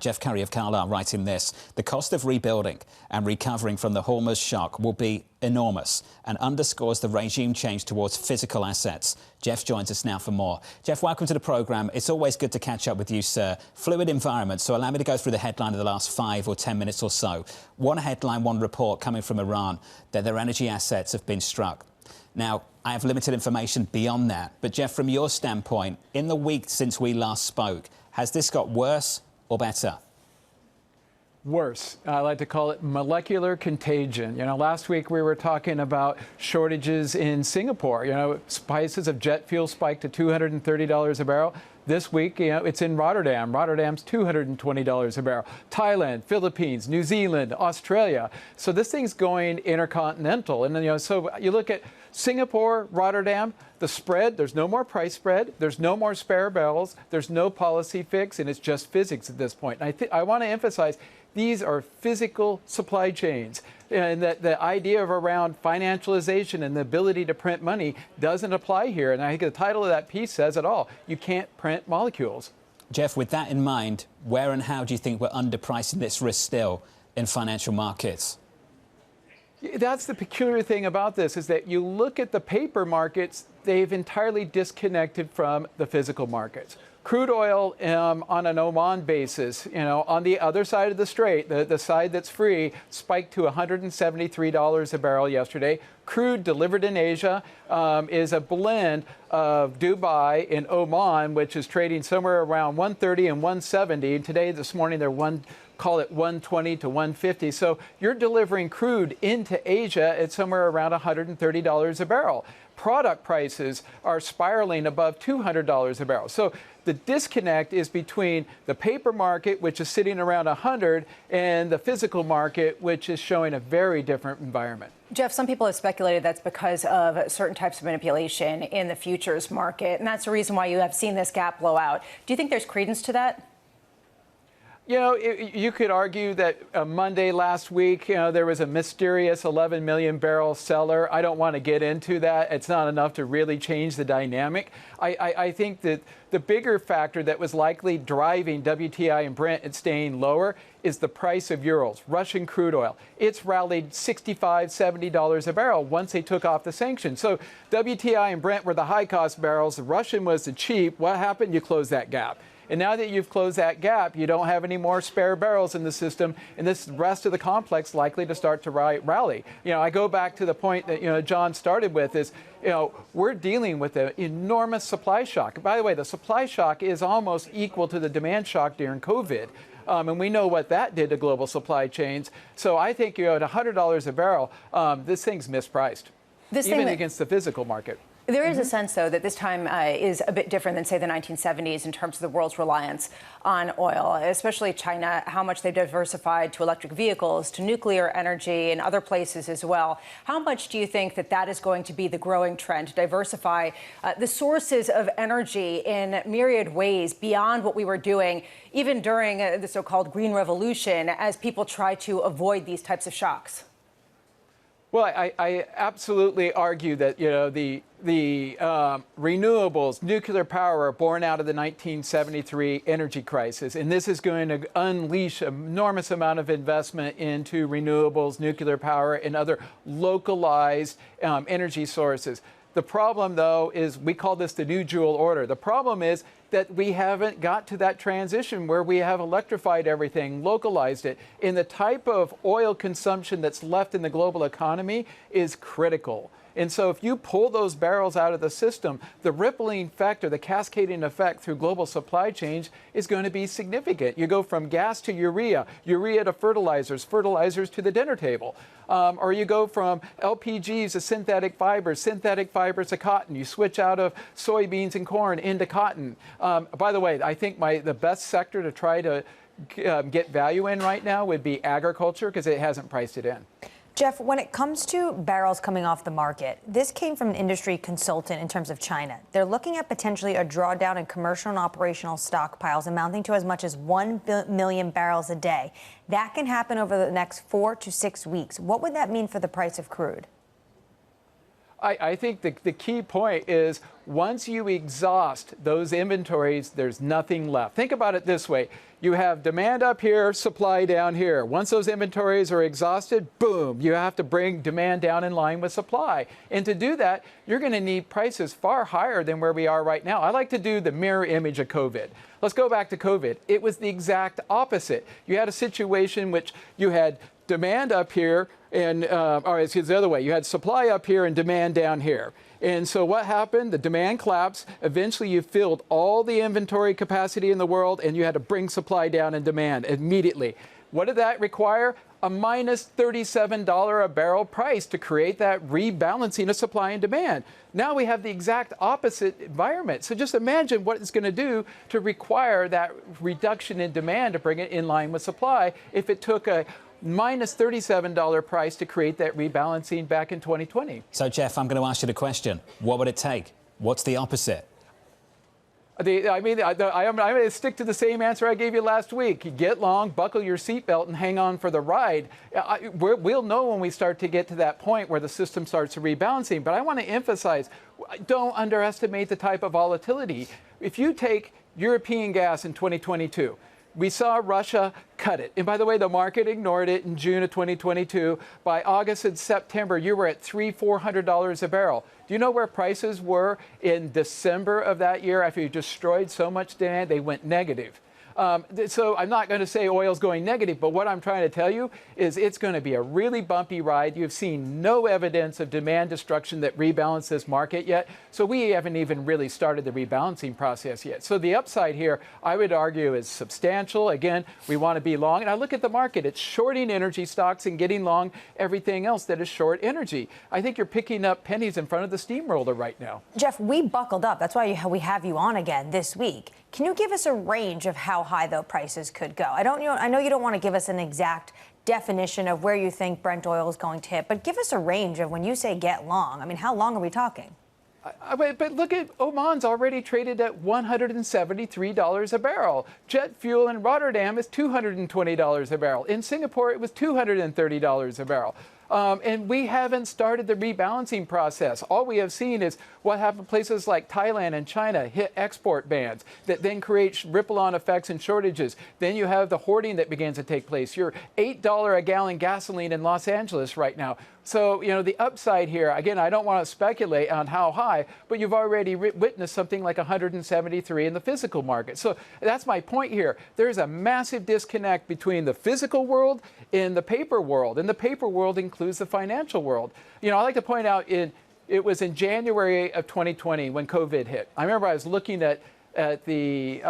Jeff Currie of Carlyle writing this: the cost of rebuilding and recovering from the Hormuz shock will be enormous and underscores the regime change towards physical assets. Jeff joins us now for more. Jeff, welcome to the programme. It's always good to catch up with you, sir. Fluid environment, so allow me to go through the headline of the last 5 or 10 minutes or so. One headline, one report coming from Iran that their energy assets have been struck. Now, I have limited information beyond that, but Jeff, from your standpoint, in the week since we last spoke, has this got worse or better? Worse. I like to call it molecular contagion. Last week we were talking about shortages in Singapore. Prices of jet fuel spiked to $230 a barrel. This week, it's in Rotterdam. Rotterdam's $220 a barrel. Thailand, Philippines, New Zealand, Australia. So this thing's going intercontinental. And, so you look at Singapore, Rotterdam, the spread, there's no more price spread. There's no more spare barrels. There's no policy fix, and it's just physics at this point. And I want to emphasize, these are physical supply chains. And that the idea of around financialization and the ability to print money doesn't apply here. And I think the title of that piece says it all. You can't print molecules. Jeff, with that in mind, where and how do you think we're underpricing this risk still in financial markets? That's the peculiar thing about this, is that you look at the paper markets, they've entirely disconnected from the physical markets. Crude oil on an Oman basis, on the other side of the strait, the side that's free, spiked to $173 a barrel yesterday. Crude delivered in Asia is a blend of Dubai and Oman, which is trading somewhere around 130 and 170. And today, this morning, they're call it 120 to 150. So you're delivering crude into Asia at somewhere around $130 a barrel. Product prices are spiraling above $200 a barrel. So the disconnect is between the paper market, which is sitting around 100, and the physical market, which is showing a very different environment. Jeff, some people have speculated that's because of certain types of manipulation in the futures market, and that's the reason why you have seen this gap blow out. Do you think there's credence to that? You could argue that Monday last week, there was a mysterious 11 million barrel seller. I don't want to get into that. It's not enough to really change the dynamic. I think that the bigger factor that was likely driving WTI and Brent and staying lower is the price of Urals, Russian crude oil. It's rallied $65, $70 a barrel once they took off the sanctions. So WTI and Brent were the high-cost barrels. The Russian was the cheap. What happened? You closed that gap. And now that you've closed that gap, you don't have any more spare barrels in the system, and this rest of the complex likely to start to rally. I go back to the point that, John started with is, we're dealing with an enormous supply shock. By the way, the supply shock is almost equal to the demand shock during COVID. And we know what that did to global supply chains. So I think, at $100 a barrel, this thing's mispriced, even against the physical market. There is a sense, though, that this time is a bit different than, say, the 1970s in terms of the world's reliance on oil, especially China, how much they've diversified to electric vehicles, to nuclear energy, and other places as well. How much do you think that that is going to be the growing trend, to diversify the sources of energy in myriad ways beyond what we were doing, even during the so-called Green Revolution, as people try to avoid these types of shocks? Well, I absolutely argue that, the renewables, nuclear power are born out of the 1973 energy crisis. And this is going to unleash an enormous amount of investment into renewables, nuclear power, and other localized energy sources. The problem, though, is we call this the new dual order. The problem is that we haven't got to that transition where we have electrified everything, localized it. And the type of oil consumption that's left in the global economy is critical. And so if you pull those barrels out of the system, the rippling effect or the cascading effect through global supply chains is going to be significant. You go from gas to urea, urea to fertilizers, fertilizers to the dinner table. Or you go from LPGs to synthetic fibers to cotton. You switch out of soybeans and corn into cotton. By the way, I think the best sector to try to get value in right now would be agriculture, because it hasn't priced it in. Jeff, when it comes to barrels coming off the market, this came from an industry consultant in terms of China. They're looking at potentially a drawdown in commercial and operational stockpiles amounting to as much as 1 million barrels a day. That can happen over the next 4 to 6 weeks. What would that mean for the price of crude? I think the key point is once you exhaust those inventories, there's nothing left. Think about it this way. You have demand up here, supply down here. Once those inventories are exhausted, boom, you have to bring demand down in line with supply. And to do that, you're going to need prices far higher than where we are right now. I like to do the mirror image of COVID. Let's go back to COVID. It was the exact opposite. You had a situation in which you had demand up here and, or excuse the other way, you had supply up here and demand down here. And so what happened? The demand collapsed. Eventually, you filled all the inventory capacity in the world, and you had to bring supply down and demand immediately. What did that require? A minus $37 a barrel price to create that rebalancing of supply and demand. Now we have the exact opposite environment. So just imagine what it's going to do to require that reduction in demand to bring it in line with supply if it took a minus $37 price to create that rebalancing back in 2020. So, Jeff, I'm going to ask you the question. What would it take? What's the opposite? I'm going to stick to the same answer I gave you last week. You get long, buckle your seatbelt, and hang on for the ride. We'll know when we start to get to that point where the system starts rebalancing. But I want to emphasize, don't underestimate the type of volatility. If you take European gas in 2022, we saw Russia cut it. And by the way, the market ignored it in June of 2022. By August and September, you were at $300-400 a barrel. Do you know where prices were in December of that year after you destroyed so much demand? They went negative. So I'm not going to say oil's going negative, but what I'm trying to tell you is it's going to be a really bumpy ride. You've seen no evidence of demand destruction that rebalanced this market yet. So we haven't even really started the rebalancing process yet. So the upside here, I would argue, is substantial. Again, we want to be long. And I look at the market. It's shorting energy stocks and getting long everything else that is short energy. I think you're picking up pennies in front of the steamroller right now. Jeff, we buckled up. That's why we have you on again this week. Can you give us a range of how high, though, prices could go? I know you don't want to give us an exact definition of where you think Brent oil is going to hit, but give us a range of when you say get long. I mean, how long are we talking? But look at Oman's already traded at $173 a barrel. Jet fuel in Rotterdam is $220 a barrel. In Singapore, it was $230 a barrel. And we haven't started the rebalancing process. All we have seen is what happened in places like Thailand and China hit export bans that then create ripple-on effects and shortages. Then you have the hoarding that begins to take place. You're $8 a gallon gasoline in Los Angeles right now. So, you know, the upside here, again, I don't want to speculate on how high, but you've already witnessed something like 173 in the physical market. So that's my point here. There's a massive disconnect between the physical world and the paper world. And the paper world includes the financial world. You know, I like to point out it was in January of 2020 when COVID hit. I remember I was looking at the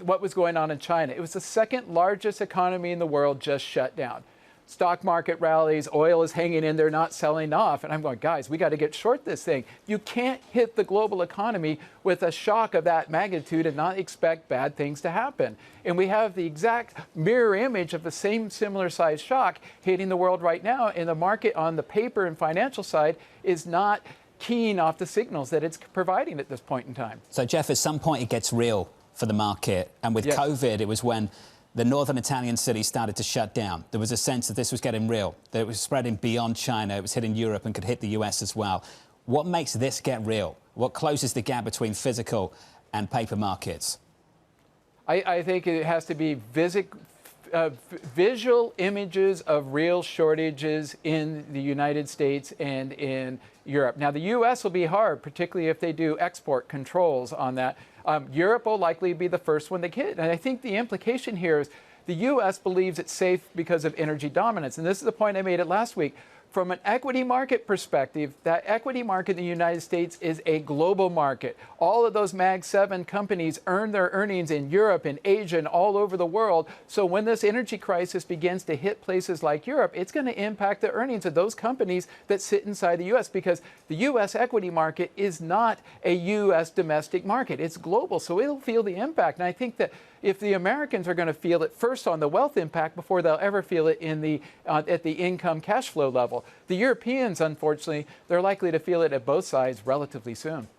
what was going on in China. It was the second largest economy in the world just shut down. Stock market rallies, oil is hanging in there, not selling off. And I'm going, guys, we got to get short this thing. You can't hit the global economy with a shock of that magnitude and not expect bad things to happen. And we have the exact mirror image of the same similar size shock hitting the world right now. And the market on the paper and financial side is not keen off the signals that it's providing at this point in time. So, Jeff, at some point it gets real for the market. And with COVID, it was when the northern Italian cities started to shut down. There was a sense that this was getting real, that it was spreading beyond China, it was hitting Europe and could hit the US as well. What makes this get real? What closes the gap between physical and paper markets? I think it has to be visual images of real shortages in the United States and in Europe. Now, the U.S. will be hard, particularly if they do export controls on that. Europe will likely be the first one to hit. And I think the implication here is the U.S. believes it's safe because of energy dominance. And this is the point I made it last week. From an equity market perspective, that equity market in the United States is a global market. All of those Mag 7 companies earn their earnings in Europe and Asia and all over the world. So when this energy crisis begins to hit places like Europe, it's going to impact the earnings of those companies that sit inside the U.S. because the U.S. equity market is not a U.S. domestic market. It's global, so it'll feel the impact. And I think that if the Americans are going to feel it first on the wealth impact before they'll ever feel it in the at the income cash flow level, the Europeans, unfortunately, they're likely to feel it at both sides relatively soon.